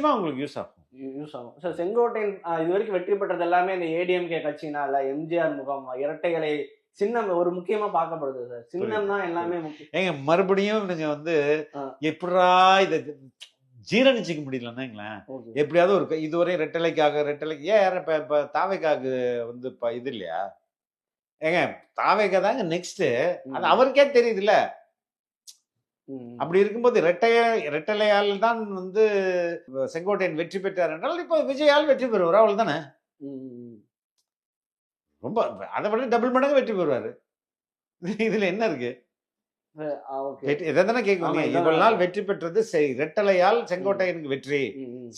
நிச்சயமா உங்களுக்கு யூஸ் ஆகும். யூஸ் ஆகும். சார் செங்கோட்டையன் இது வரைக்கும் வெற்றி பெற்றது எல்லாமே இந்த ஏடிஎம்கே கட்சினால எம்ஜிஆர் முகாம் இரட்டை இலை சின்னம் ஒரு முக்கியமா பார்க்கப்படுது சார். சின்னம் தான் எல்லாமே முக்கியம். ஏங்க மறுபடியும் நீங்க வந்து எப்படா இதை ஜீரணிச்சிக்க முடியலன்னாங்களேன். எப்படியாவது ஒரு இதுவரை ரெட்டலைக்கு ஏன் இப்ப தாவைக்காக்கு வந்து இது இல்லையா? ஏங்க தாவைக்கா தாங்க நெக்ஸ்ட். அது அவருக்கே தெரியுதுல்ல. அப்படி இருக்கும்போது ரெட்டலையால் தான் வந்து செங்கோட்டையன் வெற்றி பெற்றார் என்றால் இப்ப விஜயால் வெற்றி பெறுவார். அவள் தானே ரொம்ப அதை விட டபுள் மடங்கு வெற்றி பெறுவாரு. இதுல என்ன இருக்கு? எதானே கேட்குவாங்க. இவ்வளவு நாள் வெற்றி பெற்றது ரெட்டலையால் செங்கோட்டையனுக்கு வெற்றி,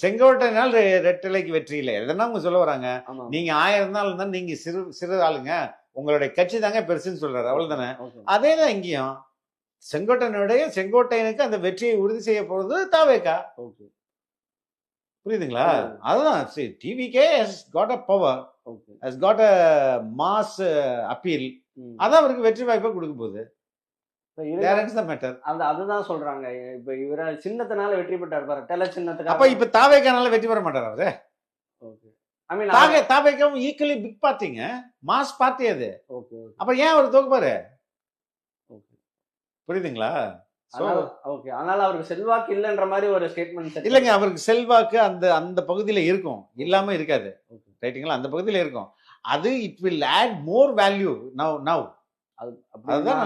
செங்கோட்டையனால் ரெட்டலைக்கு வெற்றி இல்லை. எதனா அவங்க சொல்ல வராங்க. நீங்க 1000 நாள் இருந்தா நீங்க சிறு ஆளுங்க, உங்களுடைய கட்சி தாங்க பெருசுன்னு சொல்றாரு. அவ்வளவுதானே. அதேதான் இங்கேயும் செங்கோட்டையனுக்கு அந்த வெற்றியை உறுதி செய்ய போறது தாவேகா. புரியுதுங்களா? அதுதான் TVK has got a power, has got a mass appeal. அதான் அவருக்கு வெற்றி வாய்ப்பை கொடுக்க போகுது. அதுதான் சொல்றாங்க. இப்ப இவர சின்னத்தினால வெற்றி பெற்றார் பாரு, டெல சின்னத்துக்கு. அப்ப இப்ப தாவேகானால வெற்றி பெற மாட்டார் அவரு. தாவேகாவும் ஈக்குவலி பிக் பார்ட்டிங்க, மாஸ் பார்ட்டி அது. அப்ப ஏன் அவர் தோக்குப்பாரு? புரியுதுங்களா? அதனால அவருக்கு செல்வாக்கு இல்லைன்ற மாதிரி ஒரு ஸ்டேட்மெண்ட் இல்லைங்க. அவருக்கு செல்வாக்கு அந்த பகுதியில இருக்கும், இல்லாம இருக்காது. ரைட்டுங்களா? அந்த பகுதியில இருக்கும். அது it will add more value now. அதுதான்